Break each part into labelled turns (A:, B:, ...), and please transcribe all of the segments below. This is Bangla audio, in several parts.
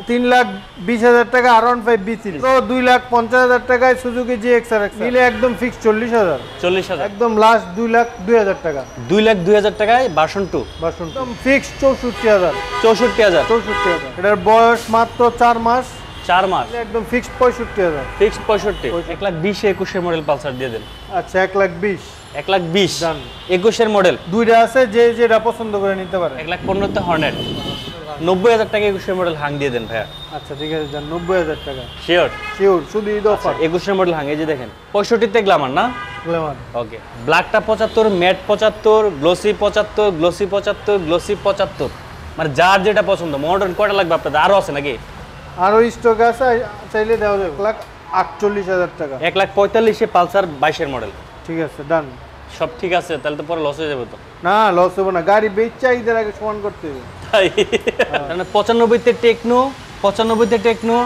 A: 3,20,000 টাকা R15 B3, তো 2,50,000 টাকায় সুজুকি GX-RX নিলে একদম ফিক্স 40,000 একদম লাস্ট 2,02,000 টাকা
B: 2,02,000 টাকায় ভার্সন 2
A: একদম ফিক্স 64,000 এটার বয়স মাত্র 4 মাস একদম ফিক্স 65,000
B: ফিক্স 65 1,20,000 21 এর মডেল পালসার দিয়ে দেন।
A: আচ্ছা 1,20,000
B: 1,20,000
A: ডান।
B: 21 এর মডেল
A: দুইটা আছে, যে যেটা পছন্দ করে নিতে পারে।
B: 1,15,000 তে হর্নেট 90,000 টাকা 21 এর মডেল হাং দিয়ে দেন ভাইয়া।
A: আচ্ছা ঠিক আছে, যান 90,000 টাকা
B: শিওর
A: শুধু ঈদ অফার।
B: 21 এর মডেল হাং, এই যে দেখেন 65 তে গ্ল্যামার না
A: গ্ল্যামার।
B: ওকে, ব্ল্যাকটা 75, ম্যাট 75, গ্লোসি 75, গ্লোসি 75, গ্লোসি 75, মানে যার যেটা পছন্দ। মডার্ন কয়টা লাগবে আপনাদের? আরো আছে নাকি?
A: আরো স্টক আছে, চাইলে দেওয়া যাবে। 1,48,000 টাকা
B: 1,45,000 পালসার 22 এর মডেল।
A: ঠিক আছে ডান।
B: সব ঠিক আছে, তাহলে তো পরে লস হয়ে যাবে তো।
A: না লস হবে না, গাড়ি বেচা ঈদের আগে সমান করতে হবে।
B: তাই মানে 95 তে টেকনো, 95 তে টেকনো,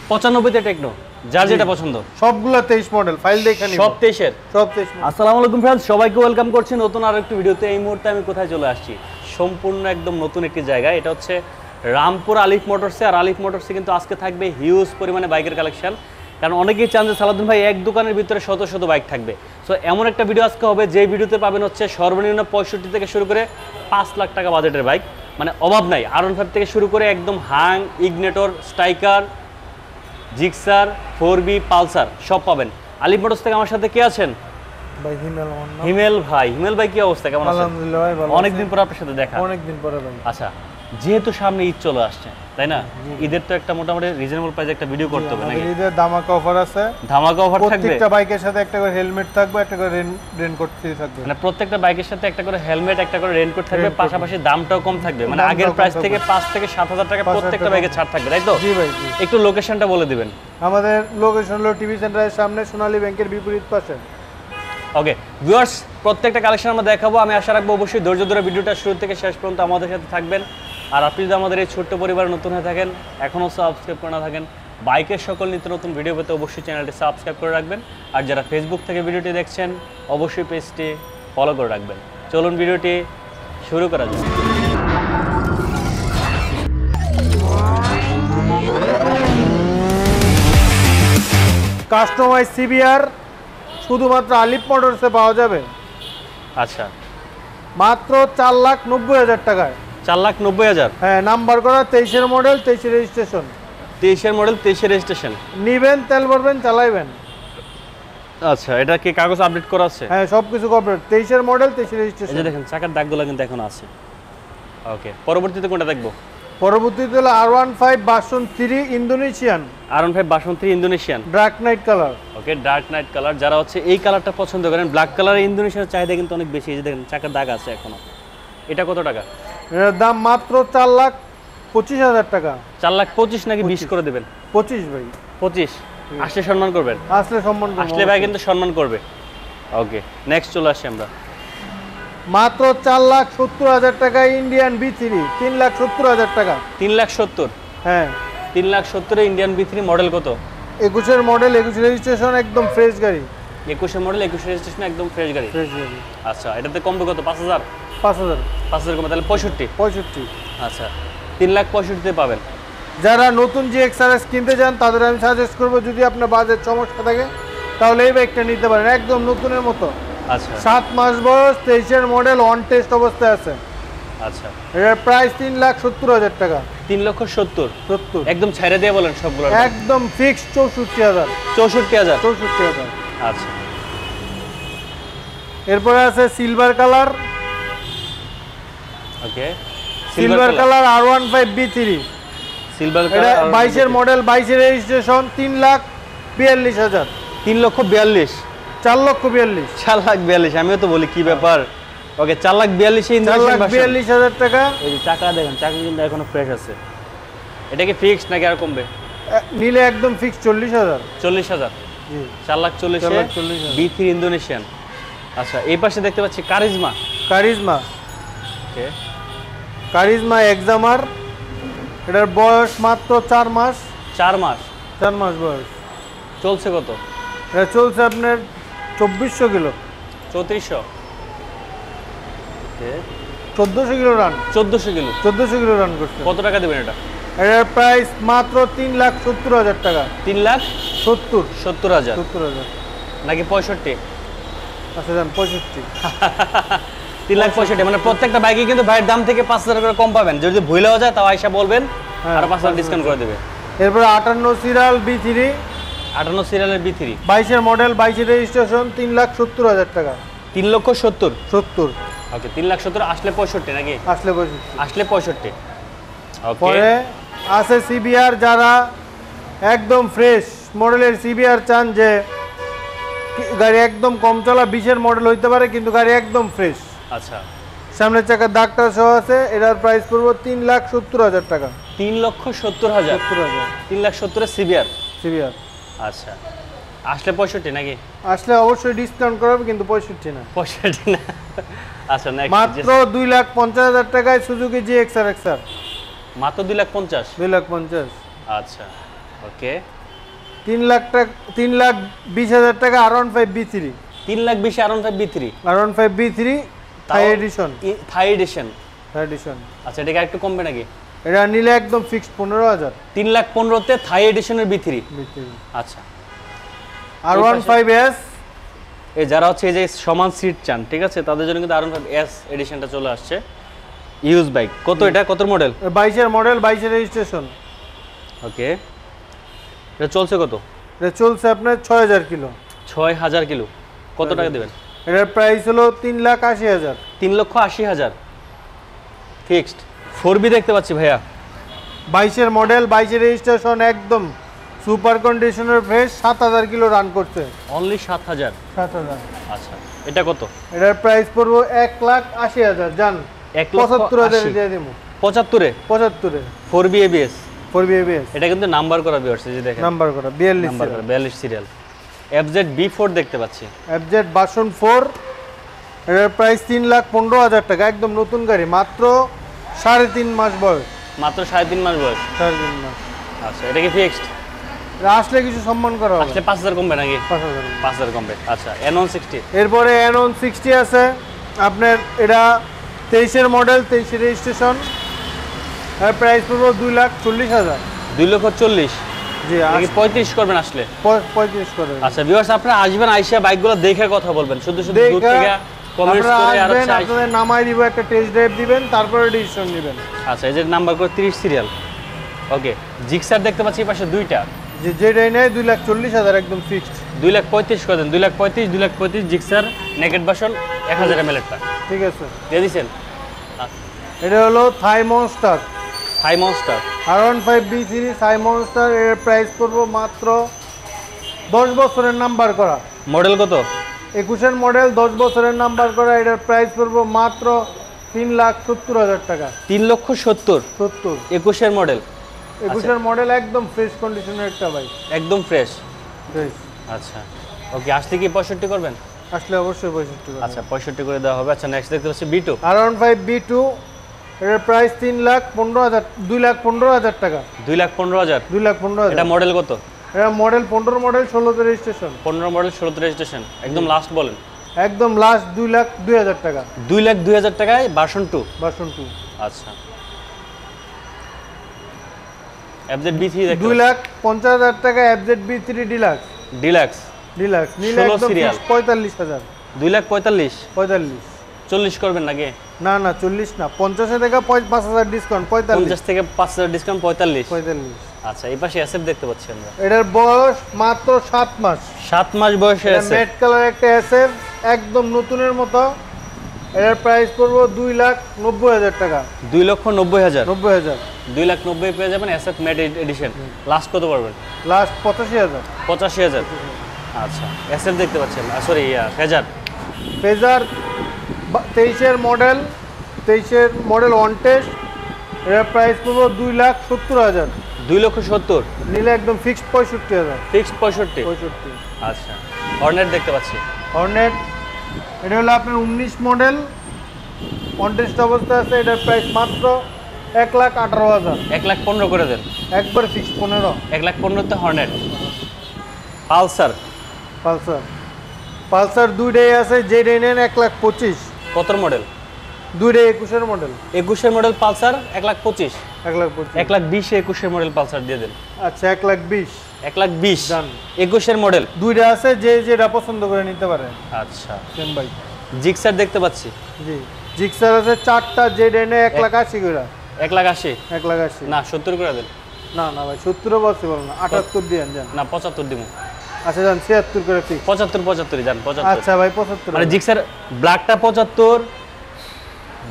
B: 95 তে টেকনো, যার যেটা পছন্দ।
A: সবগুলো 23 মডেল, ফাইল দেখে নিন।
B: সব 23 এর,
A: সব 23 মডেল।
B: আসসালামু আলাইকুম फ्रेंड्स, সবাইকে ওয়েলকাম করছি নতুন আরো একটি ভিডিওতে। এই মুহূর্তে আমি কোথায় চলে আসছি? সম্পূর্ণ একদম নতুন একটি জায়গা। এটা হচ্ছে রামপুর আলিফ মোটরসে। আর আলিফ মোটরসে কিন্তু আজকে থাকবে হিউজ পরিমাণে বাইকের কালেকশন, কারণ অনেকেই চান যে সালাউদ্দিন ভাই এক দোকানের ভিতরে শত শত বাইক থাকবে। সো এমন একটা ভিডিও আজকে হবে, যে ভিডিওতে পাবেন হচ্ছে সর্বনিম্ন 65 থেকে শুরু করে 5 লাখ টাকা বাজেটের বাইক, মানে অভাব নাই। R15 থেকে শুরু করে একদম Hang, Ignitor, striker, Gixxer, 4B, Pulsar সব পাবেন আলিফ মোটরস থেকে। আমার সাথে কে আছেন?
A: ভাই
B: হিমেল ভাই। হিমেল ভাই কি অবস্থা, কেমন আছেন?
A: আলহামদুলিল্লাহ ভাই, ভালো।
B: অনেকদিন পর আপনার সাথে দেখা।
A: অনেকদিন পরে ভাই।
B: আচ্ছা, যেহেতু সামনে ঈদ চলে আসছে, তাই না? ঈদের তো একটা মোটামুটি রিজনেবল প্রাইসে একটা ভিডিও করতে হবে নাকি?
A: ঈদের ধামাকা অফার আছে।
B: ধামাকা অফার থাকবে,
A: প্রত্যেকটা বাইকের সাথে একটা করে হেলমেট থাকবে, একটা করে রেনকোট ফ্রি থাকবে।
B: মানে প্রত্যেকটা বাইকের সাথে একটা করে হেলমেট, একটা করে রেনকোট থাকবে, পাশাপাশি দামটাও কম থাকবে। মানে আগের প্রাইস থেকে 5 থেকে 7,000 টাকা প্রত্যেকটা বাইকে ছাড় থাকবে, তাই তো?
A: জি ভাই।
B: একটু লোকেশনটা বলে দিবেন।
A: আমাদের লোকেশন হলো টিভি সেন্টারের সামনে, সোনালী ব্যাংকের বিপরীত পাশে।
B: ওকে ভিউয়ার্স, প্রত্যেকটা কালেকশন আমরা দেখাবো। আমি আশা রাখবো অবশ্যই ধৈর্য ধরে ভিডিওটা শুরু থেকে শেষ পর্যন্ত আমাদের সাথে থাকবেন। আর আপনি যদি আমাদের এই ছোট্ট পরিবারে নতুন হয়ে থাকেন, এখনও সাবস্ক্রাইব করে না থাকেন, বাইকের সকল নিত্য নতুন ভিডিও পেতে অবশ্যই চ্যানেলটি সাবস্ক্রাইব করে রাখবেন। আর যারা ফেসবুক থেকে ভিডিওটি দেখছেন, অবশ্যই পেজটি ফলো করে রাখবেন। চলুন ভিডিওটি শুরু করা যাক।
A: কাস্টমাইজ সিবিআর শুধুমাত্র আলিফ মোটরসে পাওয়া যাবে।
B: আচ্ছা,
A: মাত্র 4,90,000 টাকায়।
B: 4,90,000?
A: হ্যাঁ, নাম্বার করা, 23 মডেল, 23 রেজিস্ট্রেশন।
B: 23 model, 23 registration.
A: নিবেন, তেল ভরবেন, চালাইবেন।
B: আচ্ছা, এটা কি কাগজ আপডেট করা আছে?
A: হ্যাঁ, সবকিছু কমপ্লিট। 23 model, 23 registration.
B: এই যে দেখেন চাকার দাগগুলো কিন্তু এখন আছে। ওকে, পরবর্তীতে কোনটা দেখবো?
A: পরবর্তীতে হলো R15 version 3 Indonesian.
B: R15 version 3 Indonesian,
A: dark night colour.
B: Okay, dark night colour. যারা হচ্ছে এই কালারটা পছন্দ করেন, ব্ল্যাক কালারের ইন্দোনেশিয়ার চাহিদা কিন্তু অনেক বেশি। এই যে দেখেন চাকার দাগ আছে এখনো। এটা কত টাকা?
A: এর দাম মাত্র 4,25,000 টাকা।
B: 4,25,000 নাকি 20 করে দেবেন?
A: 25 ভাই।
B: 25 আসলে সম্মান করবেন?
A: আসলে সম্মান করব,
B: আসলে ভাই কিন্তু সম্মান করবে। ওকে, নেক্সট চলে আসি আমরা।
A: মাত্র 4,70,000 টাকা ইন্ডিয়ান B3, 3,70,000 টাকা।
B: 3,70,000?
A: হ্যাঁ,
B: 3,70,000 ইন্ডিয়ান B3 মডেল কত?
A: 21 মডেল, 21 রেজিস্ট্রেশন, একদম ফ্রেশ গাড়ি।
B: 21 মডেল, 21 রেজিস্ট্রেশন, একদম ফ্রেশ গাড়ি।
A: ফ্রেশ গাড়ি।
B: আচ্ছা, এটাতে কমবে কত? 5,000?
A: 5,000
B: 5,000 কমবে, তাহলে 65। আচ্ছা, 3,65,000 পাবেন।
A: যারা নতুন GX-RX কিনতে চান তাদের আমি সাজেস্ট করব, যদি আপনার বাজেট সমস্যা থাকে তাহলে এই বাইকটা নিতে পারেন, একদম নতুনের মতো।
B: আচ্ছা,
A: 7 মাস বয়স, 23 মডেল, অন টেস্ট অবস্থায় আছে।
B: আচ্ছা,
A: এর প্রাইস 3,70,000 টাকা।
B: 3,70,000 একদম ছেড়ে দিয়ে বলেন সবগুলো?
A: একদম ফিক্স 64,000।
B: 64,000? আচ্ছা,
A: এরপরে আছে silver colour.
B: Okay,
A: silver colour R15 B3,
B: silver
A: এটা
B: কালার,
A: 22 মডেল, 22 রেজিস্ট্রেশন, 3,42,000।
B: 3,42,000?
A: 4,42,000।
B: 4,42,000? আমিও তো বলি কি ব্যাপার। ওকে, 4,42,000 ইন্দোনেশিয়ান ভার্সন।
A: 4,42,000 টাকা।
B: এই যে চাকা দেখেন, চাকা কিন্তু এখনো ফ্রেশ আছে। এটা কি ফিক্সড নাকি আর কমবে?
A: নিলে একদম ফিক্স 40,000।
B: 40,000?
A: জি,
B: 4,40,000
A: 4,40,000
B: B3 ইন্দোনেশিয়ান। আচ্ছা, এই পাশে দেখতে পাচ্ছি কারিজমা।
A: কারিজমা।
B: ওকে,
A: কারিজমা এক্সামার, এটার বয়স মাত্র 4 মাস।
B: 4 মাস?
A: 4 মাস বয়স।
B: চলছে কত?
A: এটা চলছে আপনার 2,400 কিলো।
B: 3,400? ওকে,
A: 1,400 kilo run.
B: 1,400 kilo?
A: 1,400 kilo run করছে।
B: কত টাকা দেবেন এটা?
A: এটার প্রাইস মাত্র 3,70,000 টাকা।
B: 3,70,000 নাকি 65?
A: আচ্ছা যান 65।
B: 3,65,000 মানে প্রত্যেকটা বাইকে কিন্তু ভাইয়ের দাম থেকে 5,000 করে কম পাবেন। যদি ভুলেও যায় তাও আয়সা বলবেন, আর 5,000 ডিসকাউন্ট করে দেবে।
A: এরপর 58 সিরিয়াল B3,
B: 58 সিরিয়ালের B3,
A: 22 এর মডেল, 22 এর রেজিস্ট্রেশন, 3,70,000 টাকা।
B: 3,70,000 ওকে। 3,70,000 আসলে 65 নাকি?
A: আসলে 65।
B: আসলে 65 ওকে।
A: পরে আছে সিবিআর, যারা একদম ফ্রেশ মডেলের সিবিআর চান, যে গাড়ি একদম কম চলা 20 এর মডেল হইতে পারে কিন্তু গাড়ি একদম ফ্রেশ।
B: আচ্ছা,
A: সামনের চাকার দাগটা সহ আছে। এটার প্রাইস পড়বে 3,70,000 টাকা।
B: 3,70,000 3,70,000 সিবিআর। আচ্ছা, আসলে 65 নাকি?
A: আসলে অবশ্যই ডিসকাউন্ট করবে, কিন্তু 65 না।
B: 65 না। আচ্ছা, নেক্সট
A: মাত্র 2,50,000 টাকায় সুজুকি GX-R XR।
B: মাত্র 2,50,000।
A: 2,50,000।
B: আচ্ছা, ওকে।
A: 3,20,000 টাকা R15 B3।
B: 3,20,000 R15 B3।
A: R15 B3 থাই এডিশন।
B: থাই এডিশন। আচ্ছা, এটা কি একটু কমবে নাকি?
A: এটা নিলে একদম ফিক্সড 15,000।
B: 3,15,000 তে থাই এডিশনের B3। আচ্ছা,
A: R15S,
B: এই যারা হচ্ছে এই যে সমান সিট চান, ঠিক আছে, তাদের জন্য কিন্তু R15S এডিশনটা চলে আসছে। Use bike. কত এটা, কত মডেল?
A: 22 এর মডেল, 22 এর রেজিস্ট্রেশন।
B: ওকে। এটা চলছে কত?
A: এটা চলছে আপনার 6,000 কিলো।
B: 6,000 কিলো। কত টাকা দেবেন?
A: এটার প্রাইস হলো 3,80,000।
B: 3,80,000 ফিক্সড। 4B দেখতে পাচ্ছি ভাইয়া।
A: 22 এর মডেল, 22 এর রেজিস্ট্রেশন, একদম সুপার কন্ডিশনের ফ্রেশ, 7,000 কিলো রান করছে।
B: অনলি 7,000। আচ্ছা, এটা কত?
A: এটার প্রাইস পড়বো 1,80,000। জান 75,000 দিয়ে দেবো।
B: 75 4B ABS।
A: 4B ABS।
B: এটা কিন্তু নাম্বার করা ভিউয়ার্স, এই যে দেখেন
A: নাম্বার করা
B: 42 সিরিয়াল। FZ B4 দেখতে পাচ্ছি।
A: FZ version 4। এটার প্রাইস 3,15,000 টাকা। একদম নতুন গাড়ি, মাত্র 3.5 মাস বয়স।
B: মাত্র 3.5 মাস বয়স।
A: 3.5 মাস।
B: আচ্ছা, এটা কি ফিক্সড?
A: আসলে কিছু সম্মান করা হবে।
B: আসলে 5,000 কমবে নাকি?
A: 5,000
B: কমবে। আচ্ছা, N160।
A: এরপরে N160 আছে আপনার। এটা 23 এর মডেল, 23 এর রেজিস্ট্রেশন। এর প্রাইস পড়বে 2,40,000।
B: 2,40,000।
A: জি,
B: আপনি 35 করবেন আসলে?
A: 35 করে।
B: আচ্ছা ভিউয়ার্স, আপনারা আসবেন, আইসা বাইকগুলো দেখে কথা বলবেন, শুধু দূর থেকে কমেন্টস করে আর
A: আসবেন, আপনাদের নামাই দিব, একটা টেস্ট ড্রাইভ দিবেন, তারপরে ডিসিশন নেবেন।
B: আচ্ছা, এই যে নাম্বার করে 30 সিরিয়াল। ওকে। জিক্সার দেখতে পাচ্ছি পাশে দুইটা।
A: যে যেটাই নেয় 2,40,000 একদম ফিক্সড।
B: 2,35,000 করে দেন। 2,35,000 জিক্সার নেকেট ভার্সন 1000 ml এরটা।
A: ঠিক আছে,
B: দিয়ে দিছেন।
A: এটা হলো থাই মনস্টার। R15 B3 থাই মনস্টার। এর প্রাইস পড়বো মাত্র 10 বছরের নাম্বার করা।
B: মডেল কত?
A: 21 এর মডেল, 10 বছরের নাম্বার করা। এটার প্রাইস পড়বো মাত্র 3,70,000 টাকা।
B: 3,70,000। 21 এর মডেল।
A: 21 এর মডেল, একদম ফ্রেশ কন্ডিশনের একটা বাইক।
B: একদম ফ্রেশ। আচ্ছা, ওকে। আসলে কি 65 করবেন?
A: আসলে অবশ্যই 65 করবেন।
B: আচ্ছা, 65 করে দেওয়া হবে। আচ্ছা, নেক্সট দেখতে পাচ্ছি B2।
A: R15 B2। এর প্রাইস 2,15,000 টাকা।
B: 2,15,000। এটা মডেল কত?
A: এটা মডেল 15 মডেল, 16 তে রেজিস্ট্রেশন।
B: 15 মডেল, 16 তে রেজিস্ট্রেশন। একদম লাস্ট বলেন।
A: একদম লাস্ট 2,02,000 টাকা।
B: 2,02,000 টাকায় ভার্সন 2। আচ্ছা। FZ B3 দেখতে
A: 2,50,000 টাকা। FZ B3 deluxe. নিলে একদম 45,000।
B: 2,45,000। 40 করবেন নাকি?
A: না 40 না, 50 থেকে 5,000 ডিসকাউন্ট।
B: 50 থেকে 5,000 ডিসকাউন্ট 45। আচ্ছা, এই পাশে SF দেখতে পাচ্ছি আমরা।
A: এটার বয়স মাত্র 7 মাস।
B: 7 মাস বয়সে SF।
A: রেড কালার একটা SF, একদম নতুনের মতো। এটার প্রাইস পড়বো 2,90,000 টাকা।
B: 2,90,000।
A: 90,000
B: পেয়ে যাবেন SF ম্যাট এডিশন। লাস্ট কত পারবেন?
A: লাস্ট 85,000।
B: 85,000। আচ্ছা, SF দেখতে পাচ্ছেন। সরি,
A: ফেজার 23 এর মডেল অন টেস্ট। এর প্রাইস পড়বো 2,70,000।
B: 2,70,000।
A: নিলে একদম ফিক্সড 65,000।
B: ফিক্সড 65। আচ্ছা, হর্নেট দেখতে পাচ্ছি।
A: হর্নেট এটা হলো আপনার 19 মডেল, অন টেস্ট অবস্থায় আছে। এটার প্রাইস মাত্র 1,18,000।
B: 1,15,000 করে দেন।
A: একবার ফিক্সড 15।
B: 1,15,000 তে হর্নেট।
A: পালসার দুইটাই আছে। যেটাই নেন 1,25,000।
B: কত মডেল?
A: দুইটাই 21 এর মডেল।
B: 21 এর মডেল পালসার 1,25,000।
A: 1,25,000
B: 1,20,000 21-এর মডেল পালসার দিয়ে দেন।
A: আচ্ছা 1,20,000
B: 1,20,000
A: ডান।
B: 21-এর মডেল।
A: দুইটা আছে, যে যেটা পছন্দ করে নিতে পারে।
B: আচ্ছা
A: সেম ভাই।
B: জিক্সার দেখতে পাচ্ছি।
A: জি জিক্সার আছে 4টা, জেড এনে 1,80,000 করে।
B: 1,80,000
A: 1,80,000
B: না 70 করে দেন।
A: না না ভাই 70 পসিবল না, 78 দিয়ে যান।
B: না 75 দিব।
A: আচ্ছা যান 76 করে ফিক্স।
B: 75 যান 75।
A: আচ্ছা ভাই 75
B: মানে জিক্সার ব্ল্যাকটা 75,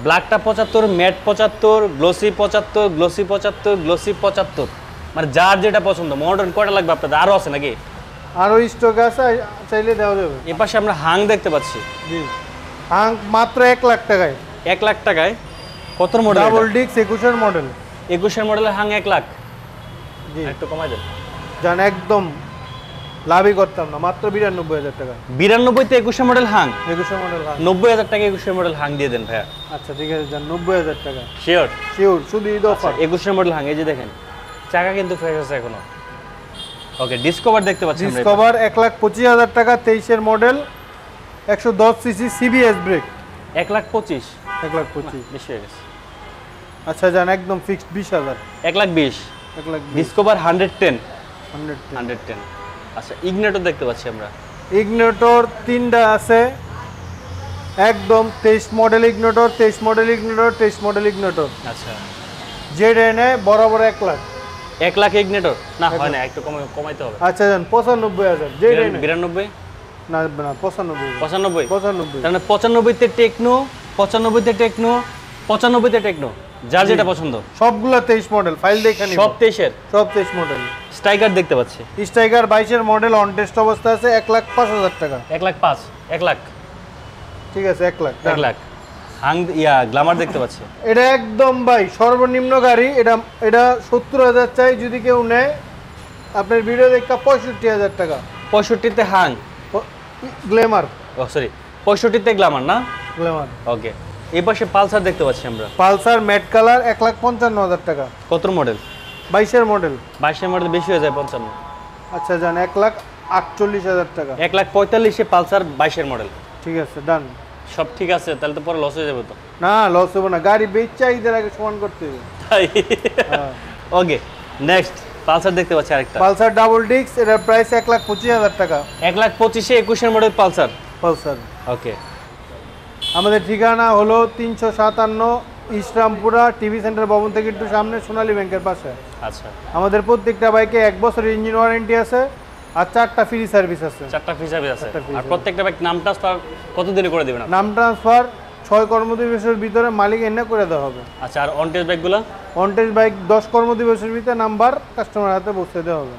B: ব্ল্যাকটা 75, ম্যাট 75, গ্লোসি 75, গ্লোসি 75, গ্লোসি 75, মানে যার যেটা পছন্দ। মডার্ন কয়টা লাগবে আপনাদের? আরো আছে নাকি?
A: আরো স্টক আছে, চাইলে দেওয়া যাবে।
B: এ পাশে আমরা হাং দেখতে পাচ্ছি।
A: জি হাং মাত্র 1 লাখ টাকায়।
B: 1 লাখ টাকায় কত মডেল?
A: ডাবল ডিক্স 21-এর মডেল।
B: 21-এর মডেলের হাং 1 লাখ।
A: জি
B: একটু কমাই দেন।
A: জান একদম লাভই করতাম না, মাত্র 92,000 টাকা।
B: 92 তে 21-এর মডেল হাং।
A: 21-এর মডেল হাং
B: 90,000 টাকা 21-এর মডেল হাং দিয়ে দেন ভাইয়া।
A: আচ্ছা ঠিক আছে যান 90,000 টাকা
B: শিওর?
A: শিওর, শুধু ঈদ অফার।
B: 21-এর মডেল হাং, এই যে দেখেন চাকা কিন্তু ফ্রেশ আছে এখনো। ওকে ডিসকভার দেখতে পাচ্ছি আমরা।
A: ডিসকভার 1,25,000 টাকা, 23-এর মডেল, 110 সিসি সিবিএস ব্রেক।
B: 1,25,000
A: 1,25,000
B: বেশি হয়ে গেছে।
A: আচ্ছা যান একদম ফিক্সড 20,000।
B: 1,20,000
A: 1,20,000
B: ডিসকভার 110।
A: 110
B: 110। আচ্ছা ইগনেটর দেখতে পাচ্ছি আমরা।
A: ইগনিটর 3টা আছে, একদম 23 model ignitor, 23 model ignitor, 23 model ignitor.
B: আচ্ছা
A: জেড এনে বরাবর 1 লাখ।
B: 1 লাখ ইগনেটর না হয় না, একটু কমাইতে হবে।
A: আচ্ছা যান 95,000 জেড এনে।
B: 92
A: না না 95
B: 95
A: 95
B: তার মানে 95 তে টেকনো, 95 তে টেকনো, 95 তে টেকনো, যার যেটা পছন্দ।
A: সবগুলা 23 মডেল, ফাইল দেখে নিন।
B: সব 23-এর।
A: সব 23 মডেল।
B: স্ট্রাইকার দেখতে পাচ্ছি।
A: স্ট্রাইকার 22-এর মডেল অন টেস্ট অবস্থা আছে, 1,05,000 টাকা।
B: 1,05,000 1 লাখ।
A: ঠিক আছে 1 লাখ
B: 1 লাখ। হাং গ্ল্যামার দেখতে পাচ্ছি।
A: এটা একদম ভাই সর্বনিম্ন গাড়ি, এটা 70,000 চাই যদি কেউ নেয়। আপনার ভিডিও দেখা 65,000 টাকা।
B: 65 তে হাং,
A: গ্ল্যামার।
B: ও সরি 65 তে গ্ল্যামার না।
A: গ্ল্যামার।
B: ওকে এই পাশে পালসার দেখতে পাচ্ছি আমরা।
A: পালসার ম্যাট কালার 1,55,000 টাকা।
B: কত মডেল?
A: 22-এর মডেল।
B: 22-এর মডেল বেশি হয়ে যায় 55।
A: আচ্ছা যান 1,48,000 টাকা।
B: 1,45,000 পালসার 22-এর মডেল।
A: ঠিক আছে ডান।
B: সব ঠিক আছে, তাহলে তো পরে লস হয়ে যাবে তো।
A: না লস হবে না, গাড়ি বেচা ঈদের আগে সমান করতে হবে।
B: তাই
A: হ্যাঁ।
B: ওকে নেক্সট পালসার দেখতে পাচ্ছি আরেকটা।
A: পালসার ডাবল ডিস্ক, এটার প্রাইস 1,25,000 টাকা।
B: 1,25,000 21-এর মডেল পালসার।
A: পালসার।
B: ওকে
A: আমাদের ঠিকানা হলো 357 ইসলামপুরা টিভি সেন্টার ভবন থেকে একটু সামনে, সোনালী ব্যাংকের পাশে।
B: আচ্ছা
A: আমাদের প্রত্যেকটা বাইকে 1 বছরের ইঞ্জিন ওয়ারেন্টি আছে, আর 4টা ফ্রি সার্ভিস আছে।
B: 4টা ফ্রি সার্ভিস আছে।
A: 4টা free
B: আর
A: service।
B: প্রত্যেকটা ব্যাগ নাম ট্রান্সফার কত দিনে করে দিবেন?
A: নাম ট্রান্সফার 6 কর্মদিবসের ভিতরে মালিক এনে করে দেওয়া হবে।
B: আচ্ছা আর অন টেস্ট ব্যাগগুলো?
A: অন টেস্ট বাইক 10 কর্মদিবসের ভিতরে নাম্বার কাস্টমার হাতে পৌঁছে দেওয়া হবে।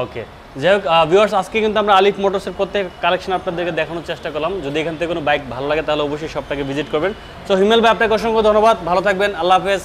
B: ওকে যাই হোক ভিউয়ার্স, আজকে কিন্তু আমরা আলিফ মোটরসের প্রত্যেক কালেকশন আপনাদেরকে দেখানোর চেষ্টা করলাম। যদি এখান থেকে কোনো বাইক ভালো লাগে তাহলে অবশ্যই শপটাকে ভিজিট করবেন। সো হিমেল ভাই আপনাকে অসংখ্য ধন্যবাদ, ভালো থাকবেন, আল্লাহ হাফেজ।